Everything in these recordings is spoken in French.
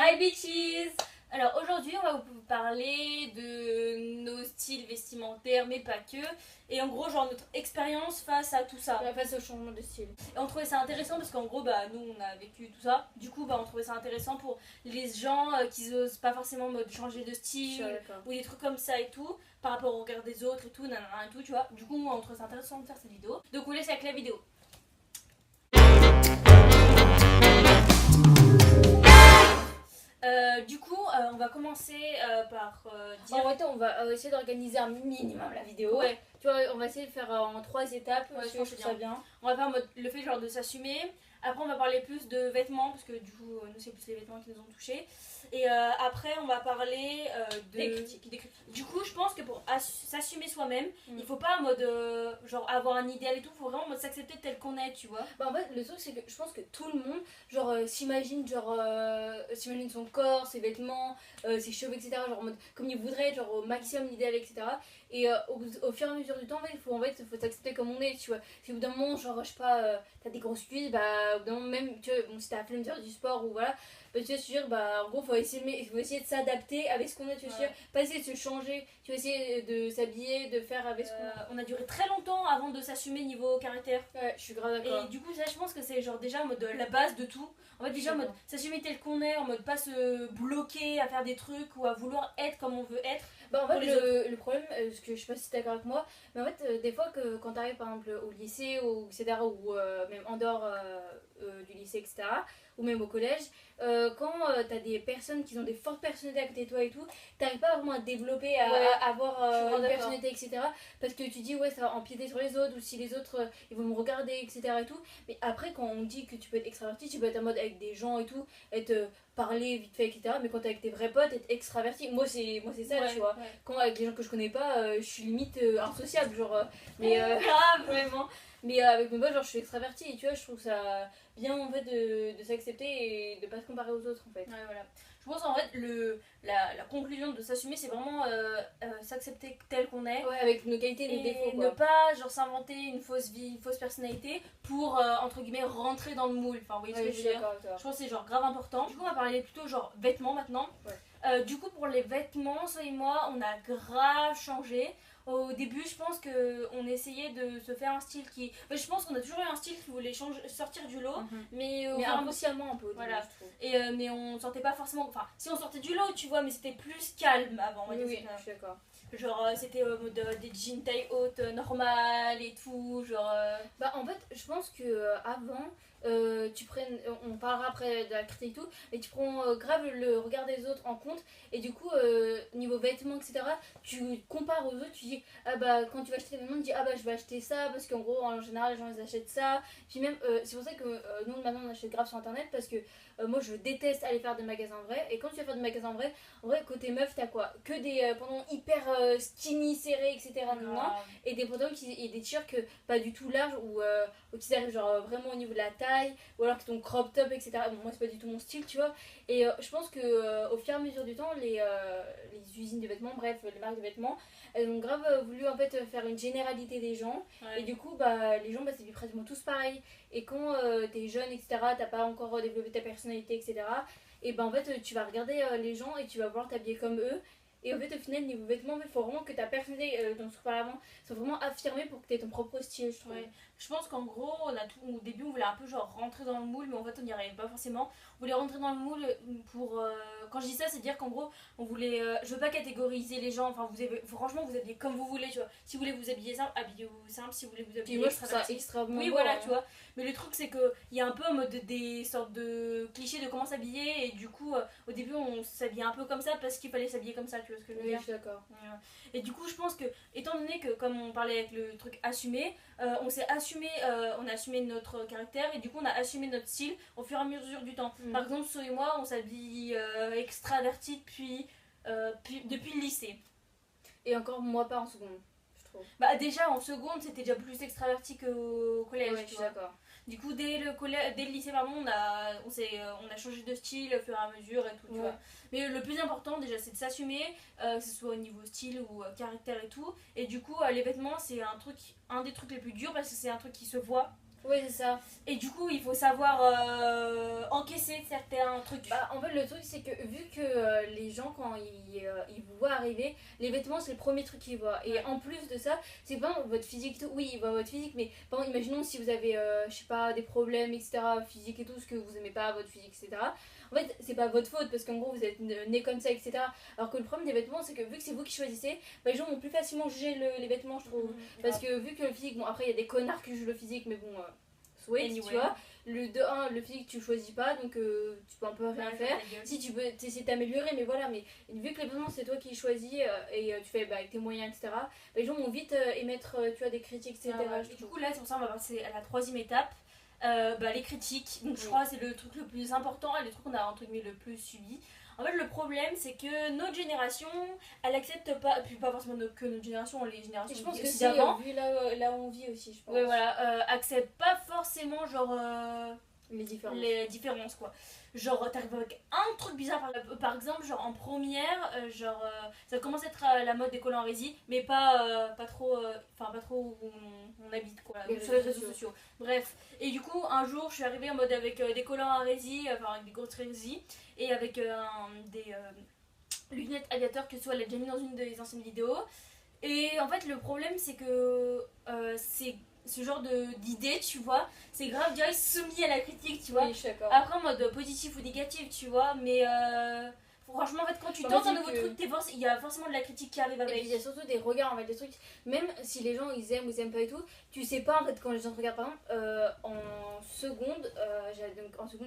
Hi bitches! Alors aujourd'hui on va vous parler de nos styles vestimentaires mais pas que, et en gros genre notre expérience face à tout ça, face au changement de style. et on trouvait ça intéressant parce qu'en gros nous on a vécu tout ça, du coup on trouvait ça intéressant pour les gens qui osent pas forcément mode changer de style ou des trucs comme ça et tout par rapport au regard des autres et tout, nanana et tout, tu vois. Du coup on trouvait ça intéressant de faire cette vidéo, donc on vous laisse avec la vidéo. On va commencer par dire. En fait, on va essayer d'organiser un minimum la vidéo. Ouais. Tu vois, on va essayer de faire en 3 étapes. Ouais, je trouve ça bien. On va faire le fait genre de s'assumer. Après, on va parler plus de vêtements parce que du coup, nous c'est plus les vêtements qui nous ont touchés. Et après, on va parler des critiques. Du coup, je pense que pour s'assumer soi-même, il faut pas en mode genre avoir un idéal et tout. Il faut vraiment en mode s'accepter tel qu'on est, tu vois. Bah en fait, le truc c'est que je pense que tout le monde genre s'imagine son corps, ses vêtements, ses cheveux, etc. Genre en mode comme il voudrait, genre au maximum l'idéal, etc. Et au fur et à mesure du temps, en fait, faut s'accepter comme on est, tu vois. Si au bout d'un moment, genre, je sais pas, t'as des grosses cuisses, bah, au bout d'un moment, même, tu vois, bon, si t'as la flemme de faire du sport ou voilà, bah, tu vois, je veux dire, bah, en gros, faut essayer de s'adapter avec ce qu'on a, tu vois, pas essayer de se changer, tu vas essayer de s'habiller, de faire avec ce qu'on a. On a duré très longtemps avant de s'assumer niveau caractère. Ouais, je suis grave d'accord. Et du coup, ça, je pense que c'est genre déjà en mode la base de tout. En fait, déjà en mode s'assumer tel qu'on est, en mode pas se bloquer à faire des trucs ou à vouloir être comme on veut être. Bah en fait le problème, parce que je sais pas si t'es d'accord avec moi, mais en fait des fois que quand t'arrives par exemple au lycée ou etc. ou même en dehors du lycée etc. ou même au collège, quand t'as des personnes qui ont des fortes personnalités à côté de toi et tout, t'arrives pas vraiment à développer, à avoir une personnalité etc. Parce que tu dis ouais ça va empiéter sur les autres ou si les autres ils vont me regarder etc. et tout. Mais après quand on dit que tu peux être extraverti, tu peux être en mode avec des gens et tout, être parler vite fait etc. Mais quand t'es avec tes vrais potes, être extraverti, moi c'est ça tu vois. Quand avec les gens que je connais pas, je suis limite insociable genre mais grave vraiment. Mais avec mes potes genre je suis extravertie et tu vois je trouve ça bien en fait de s'accepter et de pas se comparer aux autres en fait. Ouais voilà. Je pense en fait la conclusion de s'assumer c'est vraiment s'accepter tel qu'on est. Ouais, avec nos qualités et nos défauts quoi. Ne pas genre s'inventer une fausse vie, une fausse personnalité pour entre guillemets rentrer dans le moule. Enfin vous voyez ce que je veux dire. Je pense que c'est genre grave important. Du coup on va parler plutôt genre vêtements maintenant. Du coup pour les vêtements, toi et moi on a grave changé. Au début, je pense qu'on essayait de se faire un style qui. Je pense qu'on a toujours eu un style qui voulait sortir du lot, mais inconsciemment un peu. Voilà. Et mais on sortait pas forcément. Enfin, si on sortait du lot, tu vois, mais c'était plus calme avant. Oui, je suis d'accord. Genre, c'était mode des jeans taille haute normales et tout. Genre. Bah, en fait, je pense que avant. On parlera après de la critique et tout, mais tu prends grave le regard des autres en compte et du coup niveau vêtements etc tu compares aux autres, tu dis ah bah quand tu vas acheter des vêtements tu dis ah bah je vais acheter ça parce qu'en gros en général les gens ils achètent ça, puis même c'est pour ça que nous maintenant on achète grave sur internet parce que moi je déteste aller faire des magasins vrais et quand tu vas faire des magasins vrais en vrai côté meuf t'as quoi que des pantalons hyper skinny serrés etc et des pantalons et des t-shirts que pas du tout larges ou qui arrivent genre vraiment au niveau de la taille ou alors que ton crop top etc. Bon moi c'est pas du tout mon style tu vois et je pense que au fur et à mesure du temps les usines de vêtements bref les marques de vêtements elles ont grave voulu en fait faire une généralité des gens et du coup bah les gens bah c'est pratiquement tous pareil et quand t'es jeune etc t'as pas encore développé ta personnalité etc et bah en fait tu vas regarder les gens et tu vas vouloir t'habiller comme eux. Et en fait, au final, niveau vêtements, il faut vraiment que ta personnalité, dont je parlais avant, soit vraiment affirmée pour que tu aies ton propre style, je trouve. Je pense qu'en gros, au début, on voulait un peu genre rentrer dans le moule, mais en fait, on n'y arrivait pas forcément. On voulait rentrer dans le moule pour. Quand je dis ça, c'est dire qu'en gros, on voulait. Je veux pas catégoriser les gens, enfin, franchement, vous habillez comme vous voulez, tu vois. Si vous voulez vous habiller simple, habillez-vous simple. Si vous voulez vous habiller extrêmement. Oui, voilà, tu vois. Mais le truc, c'est qu'il y a un peu en mode des sortes de clichés de comment s'habiller, et du coup, au début, on s'habillait un peu comme ça parce qu'il fallait s'habiller comme ça, tu vois ce que je veux dire. Je suis d'accord. Et du coup, je pense que, étant donné que, comme on parlait avec le truc assumé, on a assumé notre caractère et du coup on a assumé notre style au fur et à mesure du temps. Par exemple, So et moi on s'habille extraverti depuis le lycée. Et encore moi pas en seconde, je trouve. Bah déjà en seconde c'était déjà plus extraverti qu'au collège. Ouais, je suis d'accord. Du coup dès le lycée pardon, on a changé de style au fur et à mesure et tout, tu vois. Mais le plus important déjà c'est de s'assumer, que ce soit au niveau style ou caractère et tout. Et du coup les vêtements c'est un des trucs les plus durs parce que c'est un truc qui se voit. Oui, c'est ça. Et du coup, il faut savoir encaisser certains trucs. Bah, en fait, le truc, c'est que vu que les gens, quand ils vous voient arriver, les vêtements, c'est le premier truc qu'ils voient. Et en plus de ça, c'est pas votre physique et tout. Oui, ils voient votre physique, mais par exemple, imaginons si vous avez, je sais pas, des problèmes, etc., physique et tout, ce que vous aimez pas, votre physique, etc. En fait, c'est pas votre faute parce qu'en gros, vous êtes né comme ça, etc. Alors que le problème des vêtements, c'est que vu que c'est vous qui choisissez, bah, les gens vont plus facilement juger les vêtements, je trouve. Parce que vu que le physique, bon, après, il y a des connards qui jugent le physique, mais bon. Anyway. Tu vois, le physique tu choisis pas, donc tu peux un peu rien faire. Si tu peux essayer de t'améliorer, mais voilà, mais vu que les vêtements c'est toi qui choisis et tu fais avec tes moyens, etc., bah, les gens vont vite émettre tu vois, des critiques, etc. Et du coup là c'est pour ça on va passer à la troisième étape, les critiques. Donc je crois que c'est le truc le plus important et le truc qu'on a entre guillemets le plus subi. En fait, le problème, c'est que notre génération, elle accepte pas, puis pas forcément que notre génération, les générations je pense que c'est d'avant, vu là où on vit aussi, je pense. Ouais, voilà, accepte pas forcément, genre, les différences, quoi. Genre, t'arrives avec un truc bizarre, par exemple, genre en première, ça commence à être la mode des collants en résine, mais pas trop, pas trop où on habite, quoi, sur les réseaux sociaux. Bref, et du coup, un jour, je suis arrivée en mode avec des collants en résine, avec des grosses résines, et avec des lunettes aviateurs que soit elle a déjà mis dans une des anciennes vidéos. Et en fait, le problème, c'est que c'est ce genre d'idée, tu vois, c'est grave direct soumis à la critique, tu vois. Oui, je suis d'accord. Après, en mode positif ou négatif, tu vois, mais franchement, en fait, quand tu tentes un nouveau truc, il y a forcément de la critique qui arrive avec. Et puis il y a surtout des regards, en fait, des trucs, même si les gens ils aiment ou ils aiment pas et tout, tu sais pas, en fait, quand les gens te regardent, par exemple, en seconde,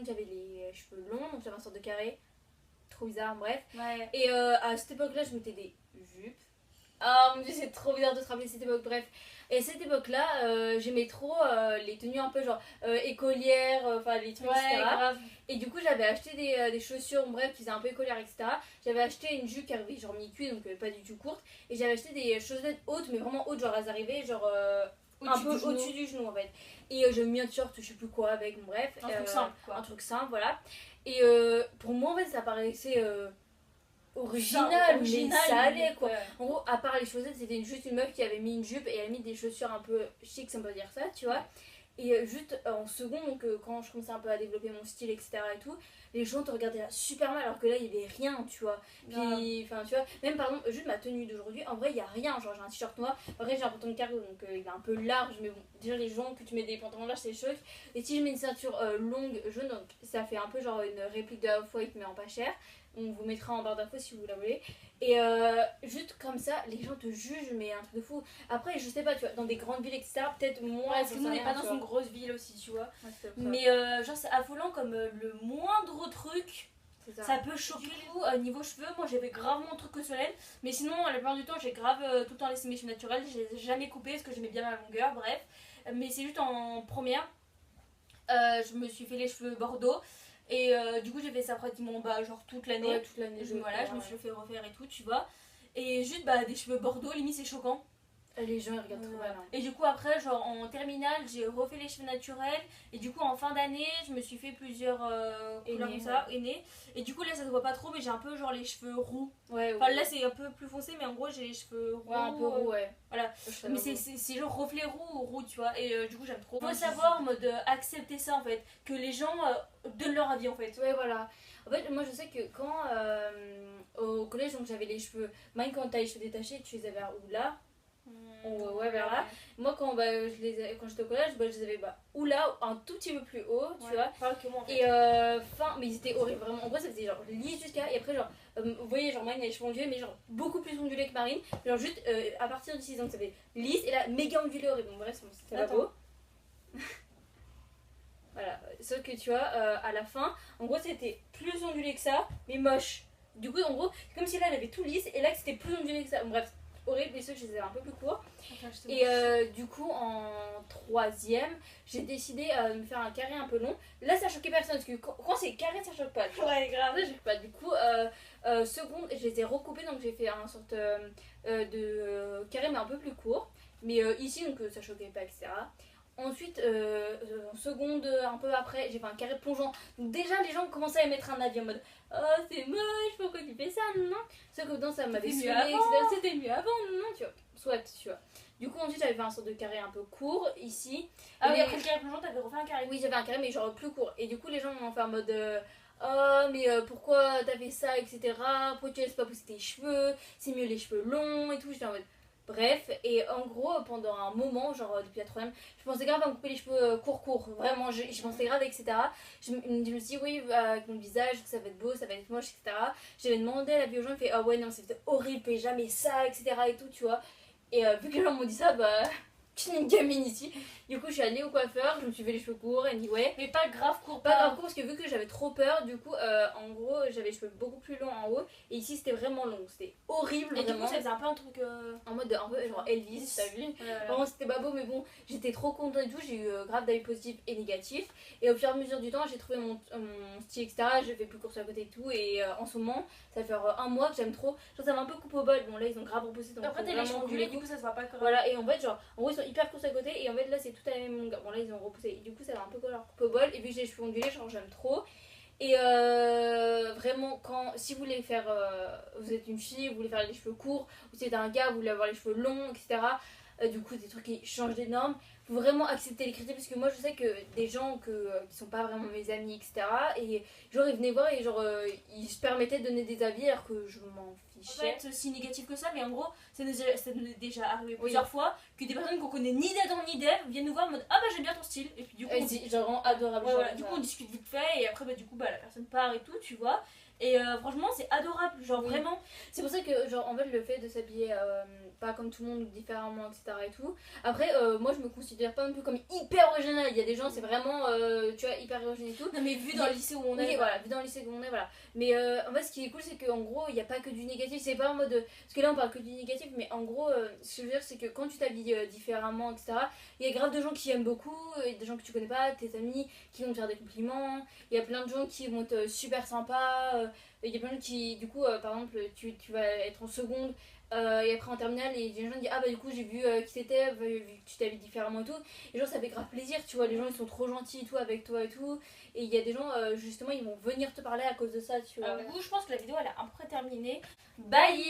j'avais les cheveux longs, donc j'avais un sorte de carré, trop bizarre, bref. Ouais. Et à cette époque-là, je mettais des jupes. Ah mon dieu, c'est trop bizarre de se rappeler cette époque, bref. Et à cette époque-là, j'aimais trop les tenues un peu genre écolières, enfin les trucs, etc. Grave. Et du coup, j'avais acheté des chaussures, bref, qui faisaient un peu écolière, etc. J'avais acheté une jupe qui arrivait genre mi-cuit, donc pas du tout courte. Et j'avais acheté des chaussettes hautes, mais vraiment hautes, genre elles arrivaient genre un peu au-dessus du genou en fait. Et j'avais mis un t-shirt, je sais plus quoi avec, bon, bref. Un truc simple, quoi. Un truc simple, voilà. Et pour moi, en fait, ça paraissait original, mais ça allait quoi. En gros, à part les chaussettes, c'était juste une meuf qui avait mis une jupe et elle a mis des chaussures un peu chic, si on peut dire ça, tu vois. Et juste en seconde, donc quand je commençais un peu à développer mon style, etc. et tout, les gens te regardaient là super mal alors que là il y avait rien, tu vois. Puis, enfin, tu vois, même par exemple, juste ma tenue d'aujourd'hui, en vrai il y a rien. Genre j'ai un t-shirt noir, en vrai j'ai un pantalon carré donc il est un peu large, mais bon, déjà les gens que tu mets des pantalons larges c'est choc. Et si je mets une ceinture longue jaune, donc ça fait un peu genre une réplique de Off-White mais en pas cher. On vous mettra en barre d'infos si vous la voulez. Et juste comme ça, les gens te jugent, mais un truc de fou. Après, je sais pas, tu vois, dans des grandes villes, etc., peut-être moins. Parce que nous, on n'est pas dans une grosse ville aussi, tu vois. Ouais, mais genre, c'est affolant comme le moindre truc. Ça peut choquer. Du coup, niveau cheveux, moi j'avais grave mon truc au soleil. Mais sinon, la plupart du temps, j'ai grave tout le temps laissé mes cheveux naturels. Je les ai jamais coupés parce que j'aimais bien la longueur, bref. Mais c'est juste en première, je me suis fait les cheveux bordeaux. Et du coup j'ai fait ça pratiquement genre toute l'année. Ouais, toute l'année. Je me suis fait refaire et tout, tu vois. Et juste des cheveux bordeaux, limite c'est choquant. Les gens ils regardent trop mal. Et du coup après genre en terminale j'ai refait les cheveux naturels. Et du coup en fin d'année je me suis fait plusieurs couleurs comme ça, aînés. Et du coup là ça se voit pas trop mais j'ai un peu genre les cheveux roux. Enfin là c'est un peu plus foncé mais en gros j'ai les cheveux roux. Ouais, un peu roux, ouais. Voilà. Mais c'est genre reflet roux ou roux tu vois. Et du coup j'aime trop. Faut savoir en mode accepter ça en fait. Que les gens donnent leur avis en fait. Ouais voilà. En fait moi je sais que quand au collège donc j'avais les cheveux. Même quand t'as les cheveux détachés tu les avais ou là. Ouais vers là. Moi quand j'étais au collège je les avais ou là un tout petit peu plus haut tu vois. Pas que moi en fait. Et mais ils étaient horribles vraiment. En vrai ça faisait genre lisse jusqu'à et après genre vous voyez genre Marine a les cheveux ondulés mais genre beaucoup plus ondulés que Marine. Genre juste à partir de 6 ans ça fait lisse et là méga ondulé horrible. Bon bref c'était pas beau. Voilà, sauf que tu vois à la fin en gros c'était plus ondulé que ça mais moche. Du coup en gros c'est comme si là elle avait tout lisse et là c'était plus ondulé que ça. Bon, bref horrible et ceux que je les avais un peu plus courts. Et du coup en troisième j'ai décidé de me faire un carré un peu long. Là ça choquait personne parce que quand c'est carré ça choque pas. Ouais grave. Ça choque pas. Du coup seconde je les ai recoupés donc j'ai fait un sorte de carré mais un peu plus court. Mais ici donc ça choquait pas etc. Ensuite, en seconde, un peu après, j'ai fait un carré plongeant. Donc déjà, les gens commençaient à mettre un avis en mode « Oh, c'est moche, pourquoi tu fais ça ?» Non. Sauf que dans ça m'avait saoulé, etc. C'était mieux avant, non, tu vois. Soit, tu vois. Du coup, ensuite, j'avais fait un sort de carré un peu court, ici. Ah oui, après le carré plongeant, t'avais refait un carré. Oui, j'avais un carré, mais genre plus court. Et du coup, les gens m'ont fait en mode oh, mais pourquoi t'as fait ça, etc. Pourquoi tu laisses pas pousser tes cheveux? C'est mieux les cheveux longs et tout. J'étais en mode... Bref, et en gros, pendant un moment, genre depuis la troisième, je pensais grave à me couper les cheveux courts. Vraiment, je pensais grave, etc. Je me suis dit, oui, avec mon visage, ça va être beau, ça va être moche, etc. J'avais demandé à la bio, gens, il fait, ah ouais, non, c'est horrible, fais jamais ça, etc. et tout, tu vois. Et vu que les gens m'ont dit ça, bah, je suis une gamine ici. Du coup, je suis allée au coiffeur, je me suis fait les cheveux courts, anyway. Mais pas grave court, pas grave court, parce que vu que j'avais trop peur, du coup, en gros, j'avais les cheveux beaucoup plus longs en haut, et ici c'était vraiment long, c'était horrible. Et vraiment. Du coup, ça faisait un peu un truc. En mode un peu genre Elvis, t'as vu? Vraiment, c'était pas beau, mais bon, j'étais trop contente et tout, j'ai eu grave d'avis positifs et négatifs. Et au fur et à mesure du temps, j'ai trouvé mon style, etc. J'ai fait plus court sur la côté et tout, et en ce moment, ça fait un mois que j'aime trop. Genre, ça m'a un peu coupé au bol, bon là, ils ont grave repoussé. Donc après, t'es les cheveux ondulés, du coup, ça se voit pas correct. Voilà, et en fait, genre, en gros, ils sont hyper courts à côté, et en fait, là, c'est tout à la même longueur. Bon, là, ils ont repoussé, et du coup, ça va un peu leur coupe au bol, et vu que j'ai les cheveux ondulés, genre, j'aime trop. Et vraiment, si vous voulez faire, vous êtes une fille, vous voulez faire les cheveux courts, ou si c'est un gars, vous voulez avoir les cheveux longs, etc. Du coup, des trucs qui changent des normes. Faut vraiment accepter les critiques, parce que moi, je sais que des gens qui sont pas vraiment mes amis, etc. Et genre, ils venaient voir et genre, ils se permettaient de donner des avis alors que je m'en fichais. En fait, si négatif que ça, mais en gros, ça nous est déjà arrivé plusieurs fois que des personnes qu'on connaît ni d'Adam ni d'Ève viennent nous voir en mode ah bah j'aime bien ton style. Et puis du coup, genre vraiment adorable. Ouais, voilà. Du coup, on discute vite fait et après, bah, du coup, bah, la personne part et tout, tu vois. Et franchement, c'est adorable, genre vraiment. C'est pour ça que, genre, en fait, le fait de s'habiller pas comme tout le monde, différemment, etc. et tout. Après, moi, je me considère pas non plus comme hyper original. Il y a des gens, c'est vraiment, tu vois, hyper original et tout. Non, mais vu dans le lycée où on est. Oui, voilà, vu dans le lycée où on est, voilà. Mais en fait, ce qui est cool, c'est qu'en gros, il n'y a pas que du négatif. C'est pas en mode. Parce que là, on parle que du négatif, mais en gros, ce que je veux dire, c'est que quand tu t'habilles différemment, etc., il y a grave de gens qui aiment beaucoup, et des gens que tu connais pas, tes amis qui vont te faire des compliments. Il y a plein de gens qui vont être super sympas. Il y a plein de gens qui, du coup, par exemple, tu vas être en seconde et après en terminale, et les gens disent ah bah du coup j'ai vu qui t'étais, vu que tu t'habilles différemment et tout. Et genre ça fait grave plaisir, tu vois, les gens ils sont trop gentils et tout avec toi et tout. Et il y a des gens, justement, ils vont venir te parler à cause de ça, tu vois. Du coup, je pense que la vidéo elle est à peu près terminée. Bye!